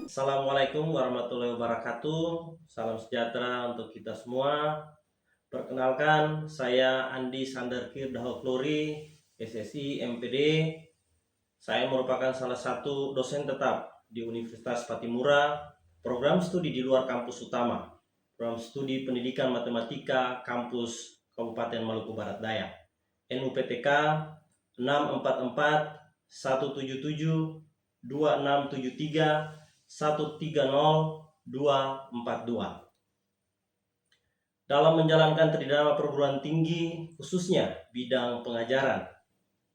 Assalamualaikum warahmatullahi wabarakatuh. Salam sejahtera untuk kita semua. Perkenalkan, saya Andi Sandarkir Dahokluri, SSI MPD. Saya merupakan salah satu dosen tetap di Universitas Patimura, program studi di luar kampus utama, program studi pendidikan matematika kampus Kabupaten Maluku Barat Daya, NUPTK 644 177 2673 130242. Dalam menjalankan tridharma perguruan tinggi, khususnya bidang pengajaran,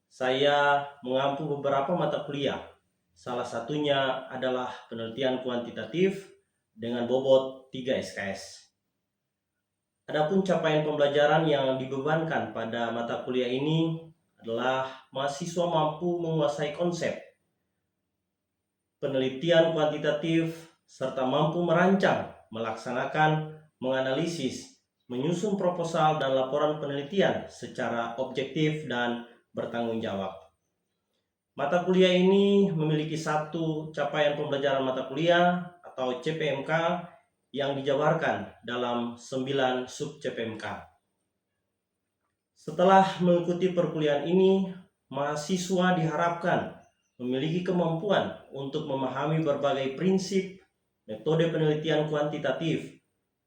saya mengampu beberapa mata kuliah. Salah satunya adalah penelitian kuantitatif dengan bobot 3 SKS. Adapun capaian pembelajaran yang dibebankan pada mata kuliah ini adalah mahasiswa mampu menguasai konsep penelitian kuantitatif serta mampu merancang, melaksanakan, menganalisis, menyusun proposal dan laporan penelitian secara objektif dan bertanggung jawab. Mata kuliah ini memiliki satu capaian pembelajaran mata kuliah atau CPMK yang dijabarkan dalam 9 sub CPMK. Setelah mengikuti perkuliahan ini, mahasiswa diharapkan memiliki kemampuan untuk memahami berbagai prinsip metode penelitian kuantitatif,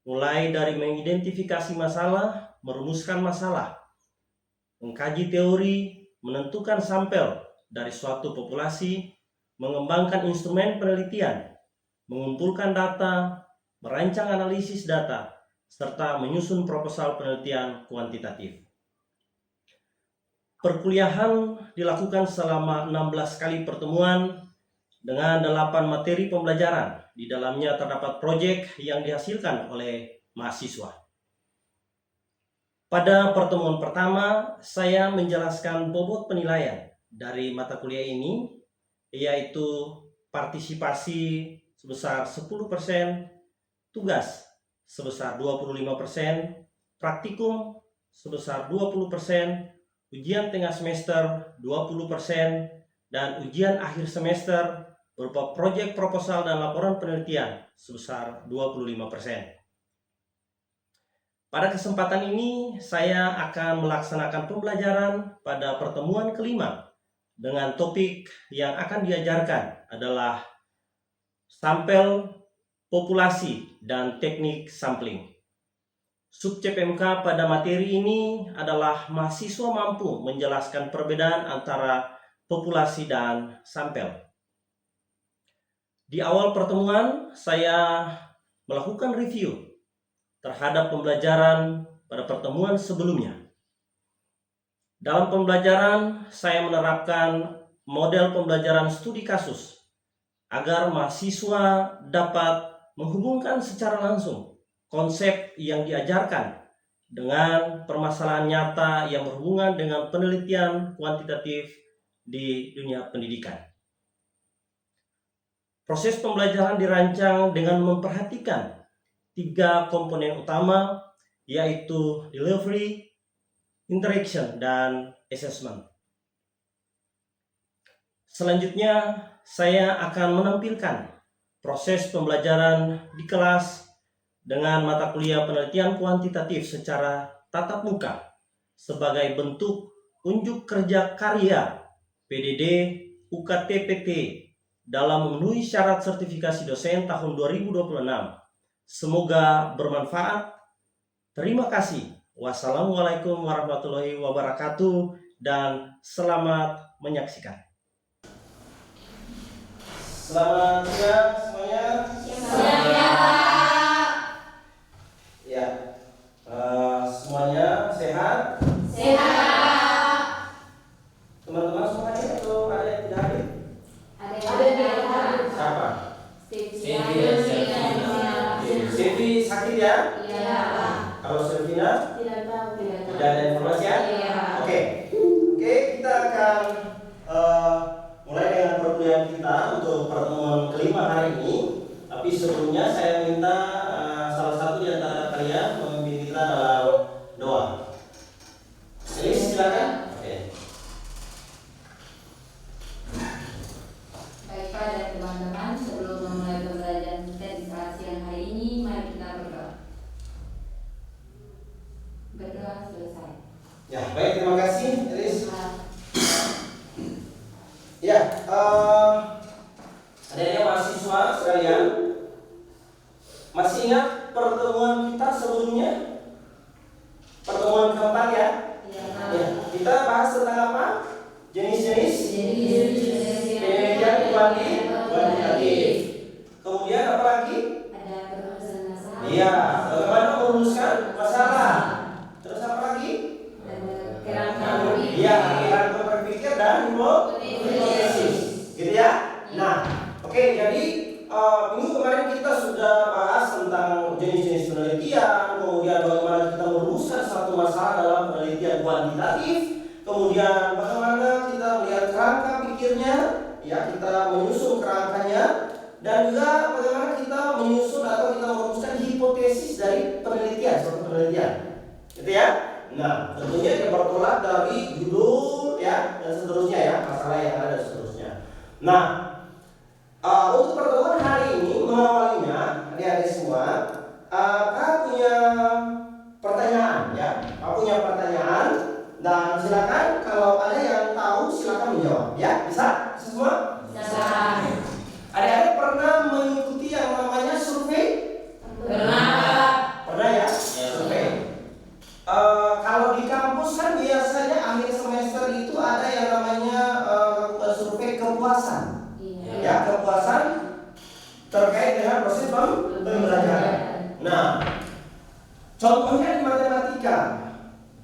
mulai dari mengidentifikasi masalah, merumuskan masalah, mengkaji teori, menentukan sampel dari suatu populasi, mengembangkan instrumen penelitian, mengumpulkan data, merancang analisis data, serta menyusun proposal penelitian kuantitatif. Perkuliahan dilakukan selama 16 kali pertemuan dengan 8 materi pembelajaran. Di dalamnya terdapat proyek yang dihasilkan oleh mahasiswa. Pada pertemuan pertama, saya menjelaskan bobot penilaian dari mata kuliah ini, yaitu partisipasi sebesar 10%, tugas sebesar 25%, praktikum sebesar 20%, ujian tengah semester 20%, dan ujian akhir semester berupa proyek proposal dan laporan penelitian sebesar 25%. Pada kesempatan ini, saya akan melaksanakan pembelajaran pada pertemuan kelima dengan topik yang akan diajarkan adalah sampel, populasi, dan teknik sampling. Sub CPMK pada materi ini adalah mahasiswa mampu menjelaskan perbedaan antara populasi dan sampel. Di awal pertemuan, saya melakukan review terhadap pembelajaran pada pertemuan sebelumnya. Dalam pembelajaran, saya menerapkan model pembelajaran studi kasus agar mahasiswa dapat menghubungkan secara langsung konsep yang diajarkan dengan permasalahan nyata yang berhubungan dengan penelitian kuantitatif di dunia pendidikan. Proses pembelajaran dirancang dengan memperhatikan 3 komponen utama, yaitu delivery, interaction, dan assessment. Selanjutnya, saya akan menampilkan proses pembelajaran di kelas dengan mata kuliah penelitian kuantitatif secara tatap muka sebagai bentuk unjuk kerja karya PDD UKT-PT dalam memenuhi syarat sertifikasi dosen tahun 2026. Semoga bermanfaat. Terima kasih. Wassalamualaikum warahmatullahi wabarakatuh dan selamat menyaksikan. Selamat siang semuanya. Semuanya sehat? Sehat. Teman-teman semua hadir atau ada yang tidak hadir? Ada. Siapa? Silvi sakit ya? Iya. Kalau Silvina? Tidak tahu. Tidak ada informasi ya? Iya. Oke, kita akan mulai dengan perkuliahan kita untuk pertemuan kelima hari ini. Tapi sebelumnya saya minta salah satu di antara kalian memimpin kita dalam doa. Jadi silakan. Oke. Baik Pak dan teman-teman, sebelum memulai pembelajaran Ya, baik, terima kasih, Riz. Ya, adanya mahasiswa sekalian, masih ingat pertemuan kita sebelumnya? Pertemuan keempat ya? Ya, kita bahas tentang apa? Jenis-jenis penelitian kuantitatif. Kemudian apa lagi? Iya, bagaimana merumuskan masalah. Terus apa lagi? Iya, kerangka berpikir dan hipotesis. Gitu ya? Nah, oke, jadi minggu kemarin kita sudah bahas tentang jenis-jenis penelitian, kemudian bagaimana kita merumuskan satu masalah dalam penelitian kuantitatif, kemudian bagaimana kita melihat kerangka pikirnya, ya kita menyusun kerangkanya, dan juga bagaimana kita menyusun atau kita merumuskan hipotesis dari penelitian, suatu penelitian, gitu ya. Nah, tentunya dia bertolak dari judul ya dan seterusnya ya, masalah yang ada dan seterusnya. Nah, untuk pertemuan hari ini mengawalinya, adik-adik semua, Kak punya pertanyaan ya, Kak punya pertanyaan dan silakan kalau ada yang tahu silakan menjawab ya, bisa semua? Adik-adik pernah mengikuti yang namanya survei? Pernah ya? Survei. Kalau di kampus kan biasanya akhir semester itu ada yang namanya survei kepuasan. Ya, kepuasan terkait dengan proses pembelajaran. Nah, contohnya di matematika,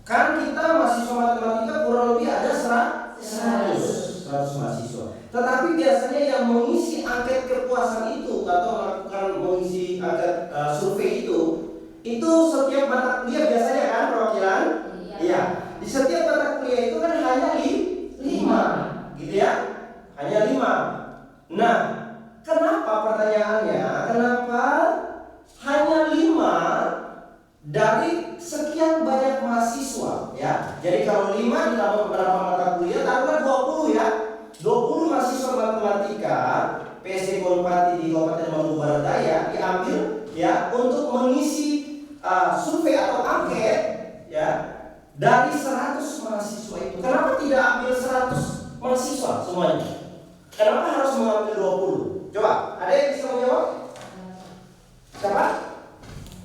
kan kita mahasiswa matematika kurang lebih ada 100 mahasiswa. Tetapi biasanya yang mengisi angket kepuasan itu atau mengisi angket survei itu setiap mata kuliah biasanya kan perwakilan. Iya. Di setiap mata kuliah itu kan hanya 5, gitu ya, hanya 5. Nah, kenapa pertanyaannya? Kenapa hanya 5 dari sekian banyak mahasiswa? Ya, jadi kalau 5 ditambah beberapa mata kuliah, taruhlah 20 ya. 20 mahasiswa matematika PSD Konpati di Kabupaten Maluku Barat Daya diambil ya untuk mengisi survei atau angket ya dari 100 mahasiswa itu. Kenapa tidak ambil 100 mahasiswa semuanya? Kenapa harus mengambil 20? Coba, ada yang bisa menjawab? Siapa?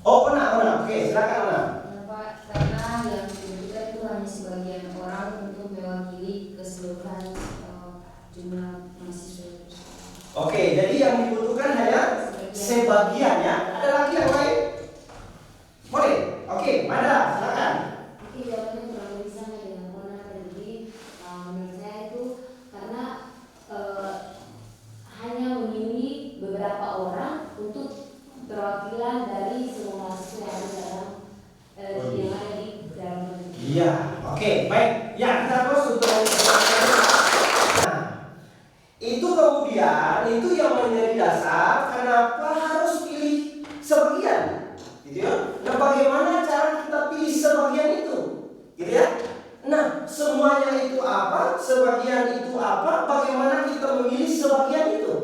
Oh, benar. Oke, silakan Ana. Kenapa? Karena yang dibutuhkan itu hanya sebagian orang untuk mewakili keseluruhan jumlah mahasiswa. Oke, jadi yang dibutuhkan hanya sebagian ya. Ada lagi yang lain? Boleh? Oke, Mada, silakan. Oke, jawabannya kurang lebih sama dengan Mona tadi. Menurut saya itu karena hanya memilih beberapa orang untuk perwakilan dari semua mahasiswa yang ada di dalam negeri. Iya, oke, baik. Ya, kita terus untuk itu kemudian itu yang menjadi dasar kenapa harus pilih sebagian, gitu ya. Nah, bagaimana cara kita pilih sebagian itu, gitu ya. Nah, semuanya itu apa, sebagian itu apa, bagaimana kita memilih sebagian itu.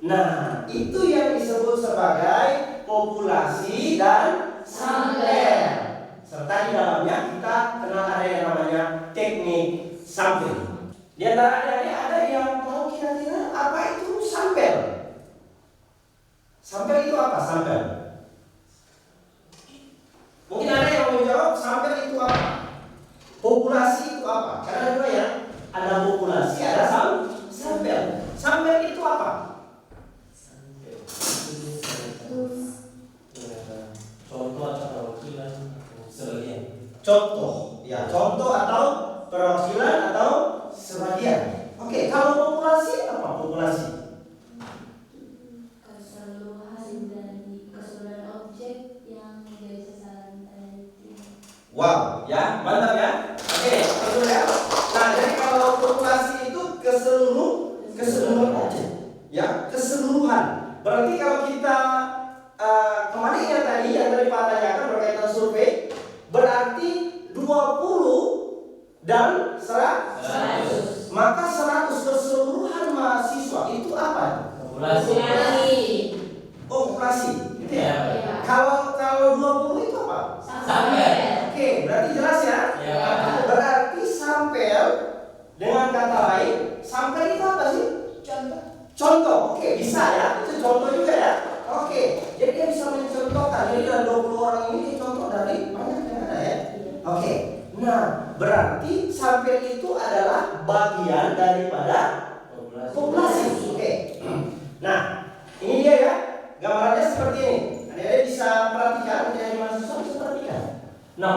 Nah, itu yang disebut sebagai populasi dan sampel. Serta di dalamnya kita kenal ada yang namanya teknik sampel. Di antara ada yang tahu kira-kira apa itu sampel? Sampel itu apa? Sampel. Mungkin ada yang mau jawab sampel itu apa? Populasi itu apa? Karena ada dua ya. Ada populasi, ada sampel. Sampel itu apa? Contoh atau perwakilan sebagian. Contoh, ya contoh atau perwakilan atau sebagian. Oke, kalau populasi apa populasi? Keseluruhan objek yang menjadi sasaran penelitian. Wow, ya mantap ya. Oke, betul ya. Nah, jadi kalau populasi itu keseluruhan objek, ya keseluruhan. Berarti kalau kita kemarin yang tadi Pak tanyakan berkaitan survei, berarti 20 dan 100. Maka 100 keseluruhan mahasiswa itu apa? Populasi. Oh, populasi, gitu ya. Ya. Kalau 20 itu apa? Sampel. Oke, berarti jelas ya. Ya. Berarti lain, sampel itu apa sih? Contoh. Contoh, oke, bisa ya. Itu contoh juga ya. Oke, jadi dia bisa mencontohkan. Jadi dari 20 orang ini dia contoh dari banyak yang ada ya. Oke, nah berarti sampel itu adalah bagian daripada populasi. Oke, nah ini dia ya. Gambarannya seperti ini. Adik-adik bisa perhatikan, adik-adik mahasiswa bisa perhatikan. Nah,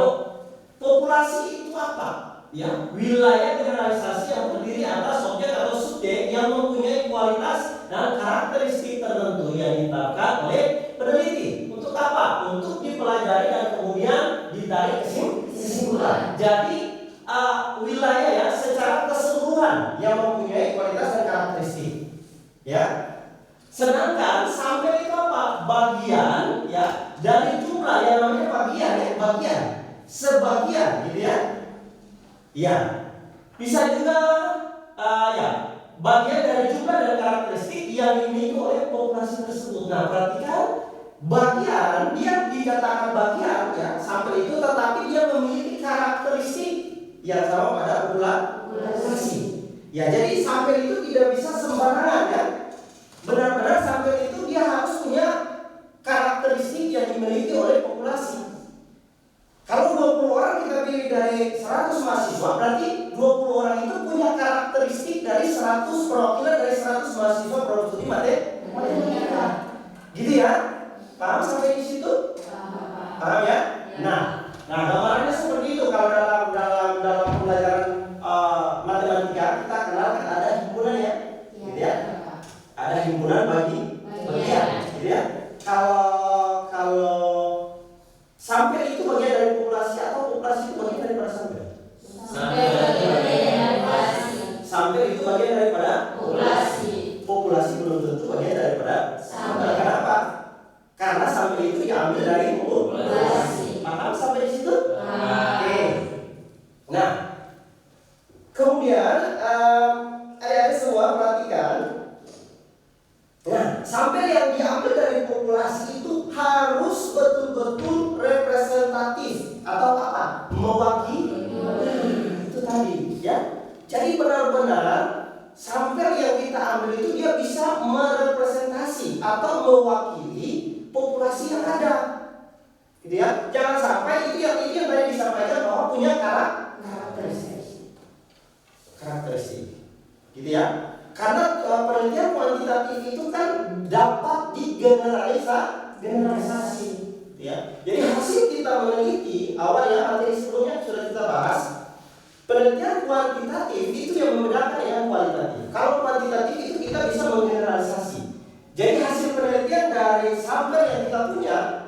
populasi itu apa? Ya, wilayah generalisasi yang terdiri atas objek atau subjek yang mempunyai kualitas dan karakteristik tertentu yang ditetapkan oleh peneliti. Untuk apa? Untuk dipelajari dan kemudian ditarik kesimpulan. Jadi wilayah ya secara keseluruhan yang mempunyai kualitas dan karakteristik. Ya. Sedangkan sampel itu apa? Bagian ya dari jumlah yang namanya bagian ya, bagian. Sebagian gitu ya. Ya, bisa juga ya bagian dari jumlah dan karakteristik yang dimiliki oleh populasi tersebut. Nah, perhatikan bagian dia dikatakan bagian ya sampel itu, tetapi dia memiliki karakteristik yang sama pada populasi. Ya, jadi sampel itu tidak bisa sembarangan ya. Benar-benar sampel itu dia harus punya karakteristik yang dimiliki oleh populasi. Kalau 20 orang kita pilih dari 100 mahasiswa, berarti 20 orang itu punya karakteristik dari 100 perwakilan dari 100 mahasiswa produk studi matematika. Gitu ya? Paham sampai di situ? Paham ya? Nah, gambarannya seperti itu. Kalau dalam pembelajaran matematika kita kenal kan ada himpunan ya, gitu ya? Ada himpunan bagian, gitu ya? Kalau sampel itu bagian dari populasi atau populasi itu bagian daripada sampel? Sampel itu bagian daripada populasi. Populasi belum tentu bagian daripada sampel. Kenapa? Karena sampel itu diambil dari populasi. Paham sampai di situ? Oke. Nah, kemudian adik-adik semua perhatikan. Nah, sampel yang diambil dari populasi itu harus betul-betul representatif atau apa? Mewakili. Itu tadi, ya. Jadi benar-benar sampel yang kita ambil itu dia bisa merepresentasi atau mewakili populasi yang ada. Gitu ya. Jangan sampai itu yang tadi disampaikan bahwa punya karakteristik. Gitu ya. Karena penelitian kuantitatif itu kan dapat digeneralisasi, ya. Jadi hasil kita meneliti awalnya materi sebelumnya sudah kita bahas. Penelitian kuantitatif itu yang membedakan dengan kualitatif. Kalau kuantitatif itu kita bisa menggeneralisasi. Jadi hasil penelitian dari sampel yang kita punya,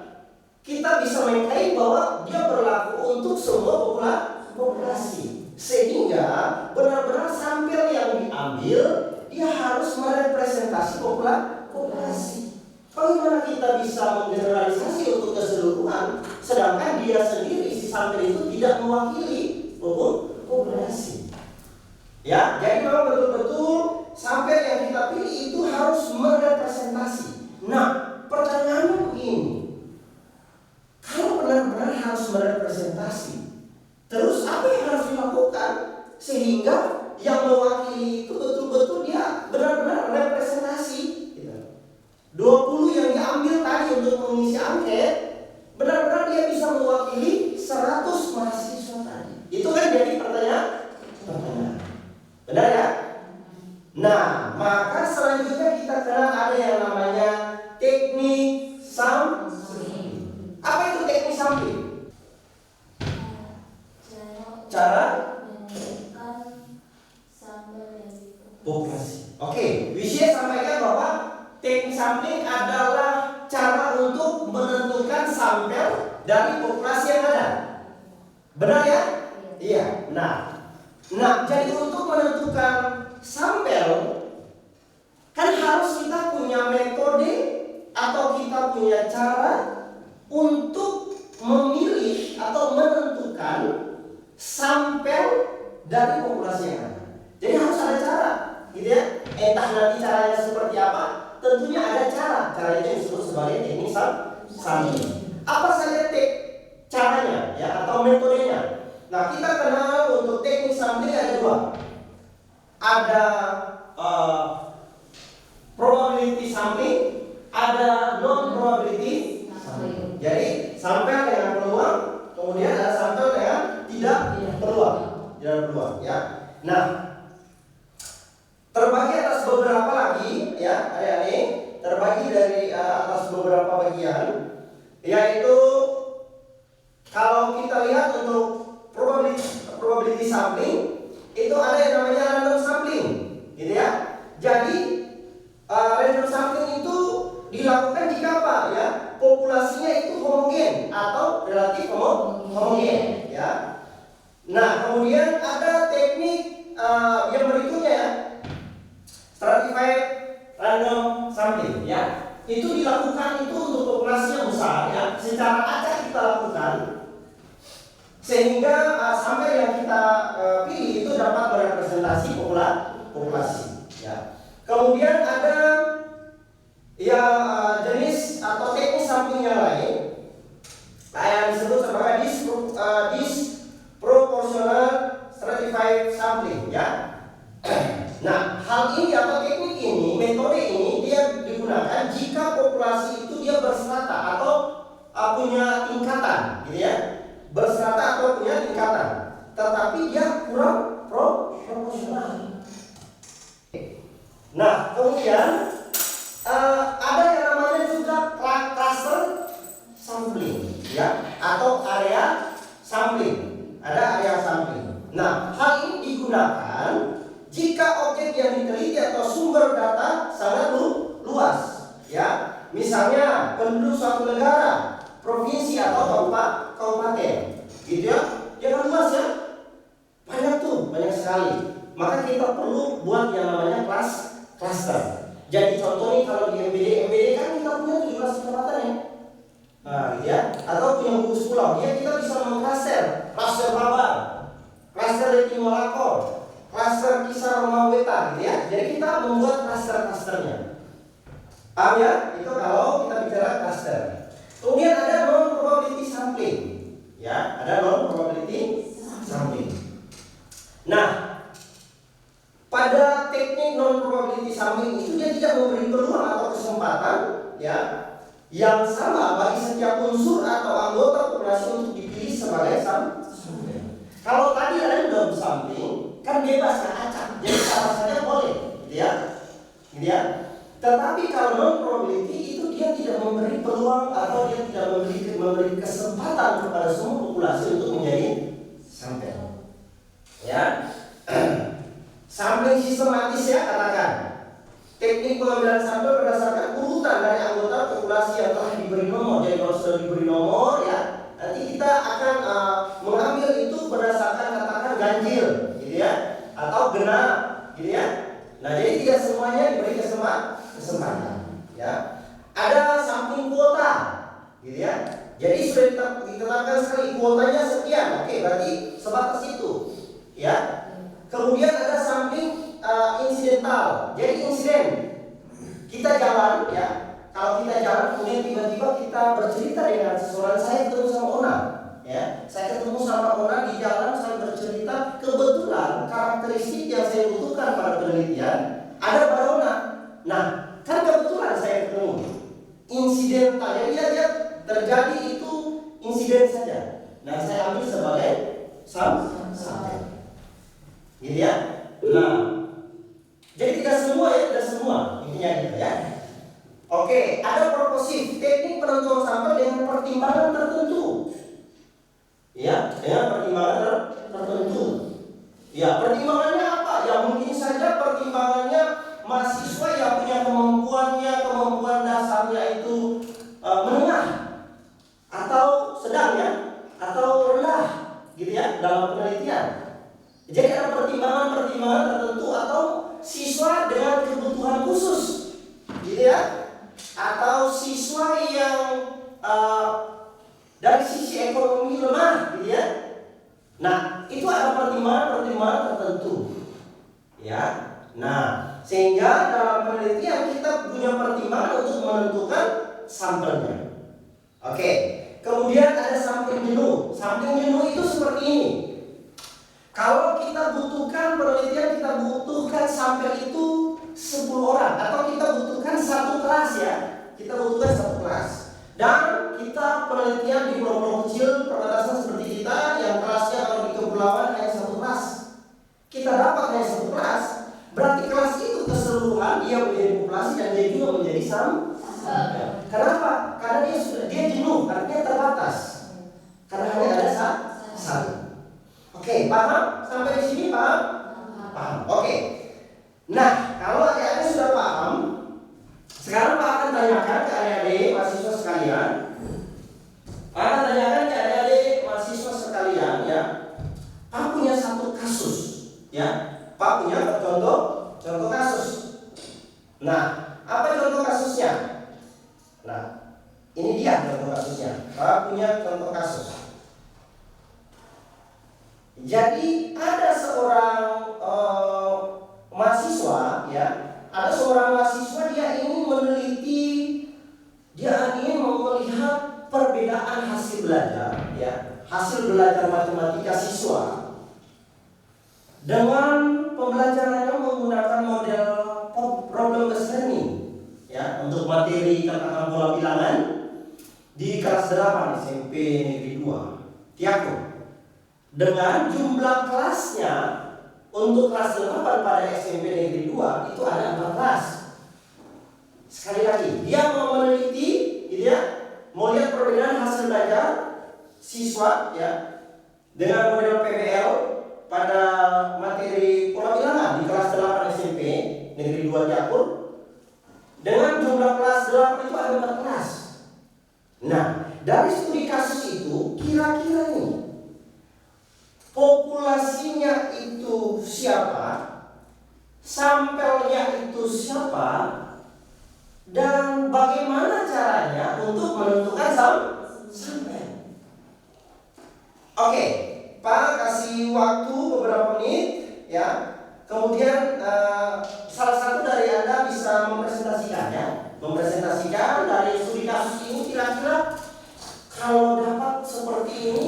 kita bisa mengklaim bahwa dia berlaku untuk semua populasi. Sehingga benar-benar sampel yang diambil dia harus merepresentasi populasi. Bagaimana kita bisa menggeneralisasi untuk keseluruhan, sedangkan dia sendiri si sampel itu tidak mewakili populasi. Ya, jadi memang betul-betul sampel yang kita pilih itu harus merepresentasi. Nah, pertanyaannya begini, kalau benar-benar harus merepresentasi, terus apa yang harus dilakukan sehingga yang mewakili itu betul-betul dia benar-benar representasi? 20 yang diambil tadi untuk mengisi angket, benar-benar dia bisa mewakili 100 mahasiswa tadi. Itu kan jadi pertanyaan. Benar ya? Nah, maka selanjutnya kita kenal ada yang namanya teknik sampling. Apa itu teknik sampling? Cara populasi. Oke, Wisya sampaikan bahwa teknik sampling adalah cara untuk menentukan sampel dari populasi yang ada. Benar ya? Iya. Nah, jadi untuk menentukan sampel kan harus kita punya metode atau kita punya cara untuk memilih atau menentukan sampel dari populasi yang ada. Jadi harus ada cara, gitu ya. Entah nanti caranya seperti apa, tentunya ada cara. Cara itu disebut sebagai teknik sampling. Apa saja caranya, ya, atau metodenya? Nah, kita kenal untuk teknik sampling ada dua. ada probability sampling, ada non probability sampling. Jadi sampel dengan peluang, kemudian ada sampel dengan tidak peluang, ya. Nah, terbagi atas beberapa lagi, ya, adik-adik, terbagi dari atas beberapa bagian, yaitu kalau kita lihat untuk probability sampling itu ada yang namanya random sampling, gitu ya. Jadi random sampling itu dilakukan jika apa, ya? Populasinya itu homogen atau relatif homogen, ya. Nah, kemudian ada teknik yang berikutnya, ya, stratified random sampling, ya. Itu dilakukan itu untuk populasi yang besar, ya. Secara acak kita lakukan sehingga sampel yang kita pilih itu dapat merepresentasi populasi, ya. Kemudian ada jenis atau teknis sampling yang lain yang disebut sebagai disproportional stratified sampling, ya. Nah, hal ini atau teknik ini, metode ini dia digunakan jika populasi itu dia berserata atau punya tingkatan, gitu ya. Berserata atau punya tingkatan, tetapi dia kurang proporsional. Nah, kemudian ada yang namanya juga cluster sampling, ya, atau area sampling. Ada area sampling. Nah, hal ini digunakan jika objek yang diteliti atau sumber data sangat luas, ya. Misalnya penduduk suatu negara, provinsi atau kabupaten, gitu ya. Jangan luas, ya. Banyak sekali. Maka kita perlu buat yang namanya cluster. Jadi contoh nih kalau di MBD kan kita punya 17 kecamatan, ya. Nah, ya, atau punya gugus pulau, ya, kita bisa mengklaster, klaster Babar, klaster dari Timor-Lakor, klaster Kisar Roma Wetan, gitu ya. Jadi kita membuat klaster-klasternya. Paham, ya? Itu kalau kita bicara klaster. Kemudian ada non probability sampling, ya, ada non probability sampling. Nah, pada teknik non probability sampling itu dia tidak memberi peluang atau kesempatan, ya, yang sama bagi setiap unsur atau anggota populasi untuk dipilih sebagai sampel. Kalau tadi random sampling kan bebas, kan, acak, jadi siapa saja boleh, gitu ya, gitu ya. Tetapi kalau non probability itu dia tidak memberi peluang atau dia tidak memberi kesempatan kepada semua populasi untuk menjadi sampel, ya. Sampling sistematis, ya, katakan teknik pengambilan sampel berdasarkan urutan dari anggota populasi yang telah diberi nomor. Jadi kalau sudah diberi nomor, ya, nanti kita akan mengambil itu berdasarkan katakan ganjil, gitu ya, atau genap, gitu ya. Nah, jadi tidak semuanya diberi kesempatan, ya. Ada sampling kuota, gitu ya. Jadi sudah ditetapkan sekali kuotanya sekian, oke, berarti sebatas itu, ya. Kemudian ada sampling insidental. Jadi insiden kita jalan, ya. Kalau kita jalan kemudian tiba-tiba kita bercerita dengan seseorang, saya ketemu sama Ona, ya. Saya ketemu sama Ona di jalan, saya bercerita, kebetulan karakteristik yang saya butuhkan pada penelitian ada pada Ona. Nah, kan kebetulan saya ketemu. Insidental, jadi dia terjadi itu insiden saja. Nah, saya ambil sebagai sampel. Gitu, ya. Nah, jadi tidak semua, ya, tidak semua intinya gitu, ya. Oke, ada proposif, teknik penentuan sampel dengan pertimbangan tertentu, ya, dengan pertimbangan tertentu. Ya, pertimbangannya apa? Ya, mungkin saja pertimbangannya mahasiswa yang punya kemampuan dasarnya itu menengah atau sedang, ya, atau rendah, gitu ya, dalam penelitian. Jadi ada pertimbangan tertentu atau siswa dengan kebutuhan khusus, gitu ya, atau siswa yang dari sisi ekonomi lemah, gitu ya. Nah, itu ada pertimbangan tertentu, ya. Nah, sehingga dalam penelitian kita punya pertimbangan untuk menentukan sampelnya. Oke. Kemudian ada sampling jenuh. Sampling jenuh itu seperti ini. Kalau kita butuhkan penelitian, kita butuhkan sampel itu 10 orang, atau kita butuhkan satu kelas ya. Kita butuhkan satu kelas. Dan kita penelitian di pulau-pulau kecil perbatasan seperti kita yang kelasnya kalau di kepulauan hanya satu kelas. Kita dapat hanya satu kelas. Berarti kelas itu keseluruhan dia menjadi populasi dan dia juga menjadi sampel. Kenapa? Karena dia jenuh, artinya terbatas. Karena hanya ada satu. Oke, paham? Sampai di sini paham? Paham. Oke. Nah, kalau adik-adik sudah paham, sekarang Pak akan tanyakan ke adik-adik mahasiswa sekalian. Pak akan tanyakan ke adik-adik mahasiswa sekalian ya. Pak punya satu kasus, ya. Pak punya contoh kasus. Nah, apa contoh kasusnya? Nah, ini dia contoh kasusnya. Pak punya contoh kasus. Jadi ada seorang mahasiswa ya, ada seorang mahasiswa dia ingin meneliti, dia ingin melihat perbedaan hasil belajar ya, hasil belajar matematika siswa dengan pembelajarannya menggunakan model problem based learning ya, untuk materi katakan pola bilangan di kelas 8 SMP Negeri 2 Tiago. Dengan jumlah kelasnya untuk kelas 8 pada SMP Negeri 2 itu ada 4 kelas. Sekali lagi, dia mau meneliti gitu ya, mau lihat perbedaan hasil belajar siswa ya dengan model PBL pada materi pola bilangan di kelas 8 SMP Negeri 2 Tiago. Dengan jumlah kelas 8 itu ada 4 kelas. Nah, dari studi kasus itu kira-kira ini populasinya itu siapa, sampelnya itu siapa, dan bagaimana caranya untuk menentukan sampel. Oke, Pak kasih waktu beberapa menit ya. Kemudian salah satu dari Anda bisa mempresentasikannya, mempresentasikan dari studi kasus ini kira-kira kalau dapat seperti ini.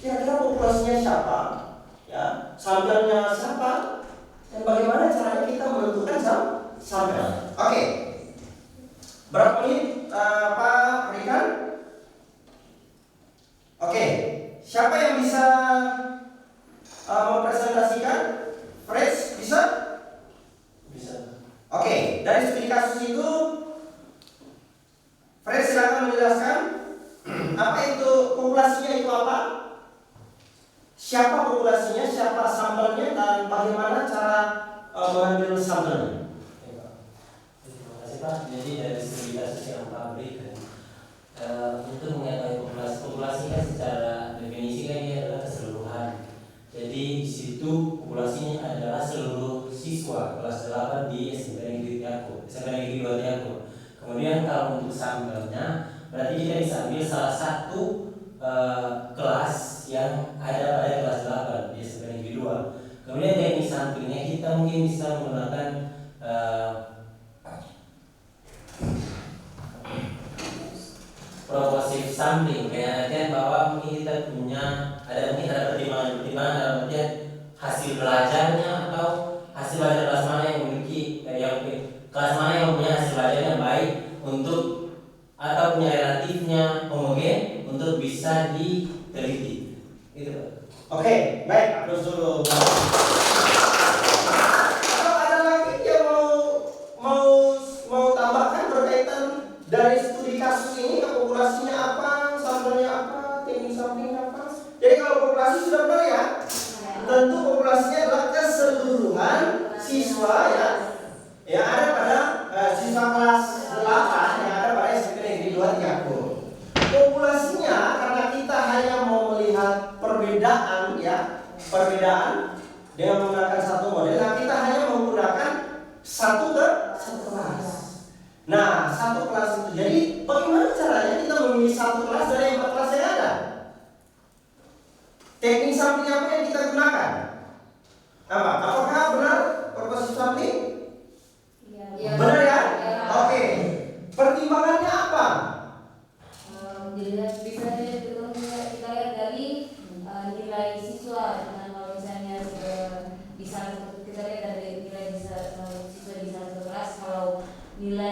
Kira-kira populasinya siapa, ya, sampelnya siapa, dan bagaimana caranya kita menentukan sampel. Oke, berapa menit Pak berikan? Oke, siapa yang bisa mempresentasikan? Fresh bisa? Bisa. Oke, dari studi kasus itu, Fresh silakan menjelaskan apa itu populasinya itu apa? Siapa populasinya, siapa sampelnya, dan bagaimana cara mengambil sampelnya? Terima kasih Pak. Jadi dari studi kasus yang Pak berikan, untuk mengetahui populasi kan secara definisi kan ini adalah keseluruhan. Jadi di situ populasinya adalah seluruh siswa kelas 8 di SMP Negeri Tiago, SMP Negeri 2 Tiago. Kemudian kalau untuk sampelnya, berarti kita bisa ambil salah satu kelas yang ada pada kelas 8 di SMP Negeri 2. Kemudian teknik sampelnya kita mungkin bisa menggunakan proportif sampling, kayak artian bahwa mungkin kita punya ada pertimbangan dalam artian hasil belajarnya atau hasil belajar kelas mana yang memiliki kelas mana yang punya hasil belajar yang baik untuk atau punya relatifnya homogen untuk bisa diteliti. Itu Pak. Oke, baik, terus dulu. Kalau ada lagi yang mau tambahkan berkaitan dari studi kasus ini, populasinya apa, sampelnya apa, teknik sampelnya apa? Jadi kalau populasi sudah benar ya, tentu populasinya adalah keseluruhan siswa ya, yang ada pada siswa kelas 8 yang ada pada SMP Negeri 2 Tiago. Populasinya karena kita hanya mau melihat perbedaan ya, perbedaan dengan menggunakan satu model. Nah, kita hanya menggunakan satu kelas. Nah, satu kelas itu. Jadi bagaimana caranya kita memilih satu kelas dari 4 kelas yang ada? Teknik sampling apa yang kita gunakan? Apa? Apakah benar proporsi sampling? Ya. Benar ya? Ya. Oke. Pertimbangannya apa? Bisa kita lihat dari nilai siswa. Nah, kalau misalnya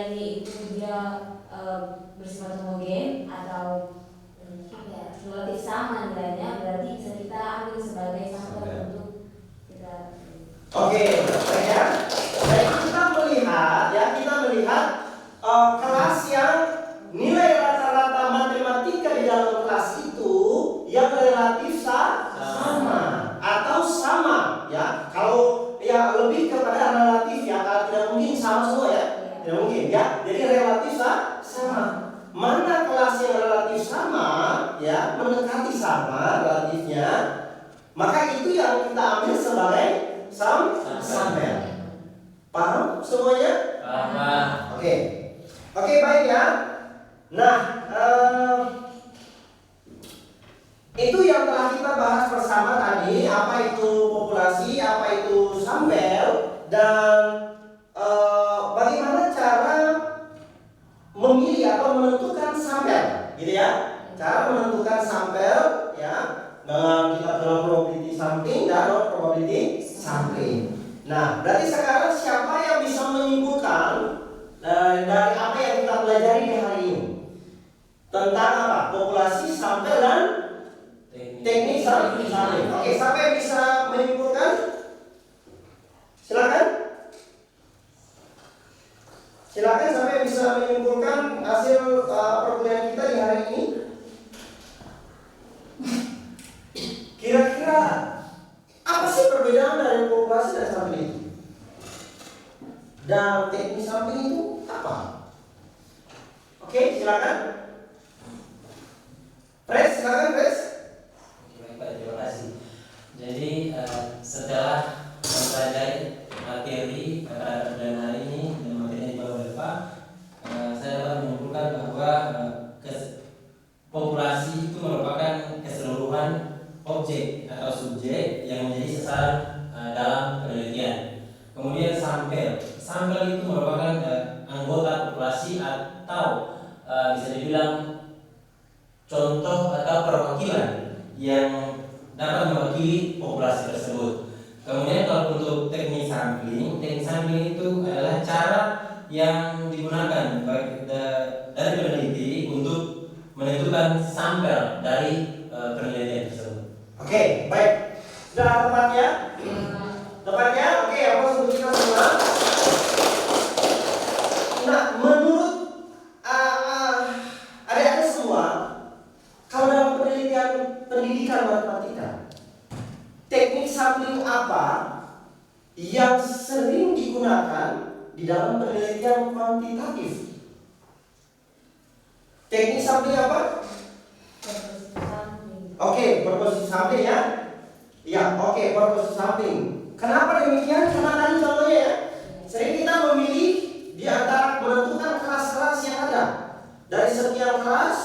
nilai itu dia bersifat homogen atau relatif sama nilainya, berarti bisa kita ambil sebagai sampel untuk kita. Oke, baik ya. Jadi kita melihat kelas yang nilai rata-rata matematika di dalam kelas itu yang relatif sama atau sama ya. Kalau ya lebih kepada relatif ya, tidak mungkin sama semua ya. Tidak mungkin ya. Jadi relatif sama. Mana kelas yang relatif sama ya, mendekati sama relatifnya, maka itu yang kita ambil sebagai sampel. Paham semuanya? Paham. Oke. Oke, baik ya. Nah, itu yang telah kita bahas bersama tadi, apa itu populasi, apa itu sampel, dan bagaimana cara memilih atau menentukan sampel, gitu ya. Cara menentukan sampel ya, dengan kita dalam probability sampling dan non probability sampling. Nah, berarti sekarang siapa yang bisa menyimpulkan dari apa yang kita pelajari di hari ini tentang apa? Populasi, sampel, dan teknik sampling. Oke, siapa yang bisa menyimpulkan? Silakan. Silakan, siapa yang bisa menyimpulkan hasil perkuliahan kita di hari ini? Kira-kira apa sih perbedaan dari populasi dan sampling itu? Dan teknik sampling itu apa? Oke, silakan. Pres, silakan Pres. Baik Pak, terima kasih. Jadi setelah mempelajari materi pada perkuliahan hari ini dan materi yang dibawa oleh Pak, saya dapat menyimpulkan bahwa populasi itu merupakan keseluruhan objek atau subjek yang menjadi sasaran dalam penelitian. Kemudian sampel itu merupakan anggota populasi atau bisa dibilang contoh atau perwakilan yang dapat mewakili populasi tersebut. Kemudian kalau untuk teknik sampling itu adalah cara yang digunakan dari peneliti untuk menentukan sampel dari penelitian tersebut. Oke, baik. Sudah tempatnya? Tempatnya? Oke, apa sebut kita semua? Nah, menurut adik-adik semua, kalau dalam pendidikan matematika, teknik sampling apa yang sering digunakan di dalam penelitian kuantitatif? Teknik sampling apa? Oke, proposisi sampling ya. Ya, oke, proposisi sampling. Kenapa demikian? Karena tadi contohnya ya, sering kita memilih di antara menentukan kelas-kelas yang ada. Dari sekian kelas,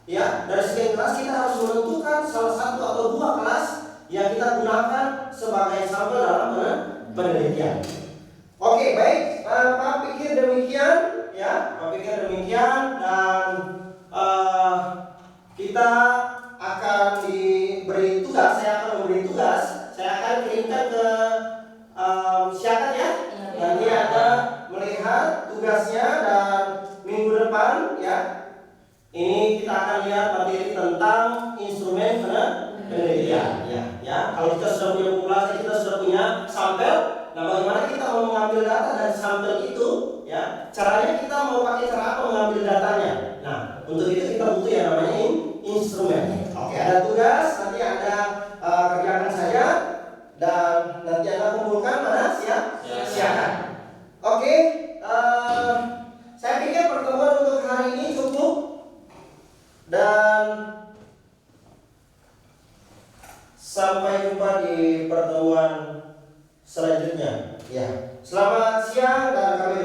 ya, dari sekian kelas kita harus menentukan salah satu atau dua kelas yang kita gunakan sebagai sampel dalam penelitian. Oke, baik. Pak pikir demikian, ya, Pak pikir demikian, dan kita akan diberi tugas, saya akan memberi tugas, saya akan kirimkan ke Syakat ya. Nanti ada melihat tugasnya, dan minggu depan ya, ini kita akan lihat materi tentang instrumen penelitian ya. Kalau kita sudah punya populasi, kita sudah punya sampel. Nah, bagaimana kita mau mengambil data dari sampel itu ya? Caranya kita mau pakai cara apa mengambil datanya? Nah, untuk itu kita butuh yang namanya instrumen. Oke, ada tugas, nanti Anda kerjakan saja, dan nanti Anda kumpulkan mana siakan. Oke, saya pikir pertemuan untuk hari ini cukup, dan sampai jumpa di pertemuan selanjutnya. Ya, selamat siang dan kami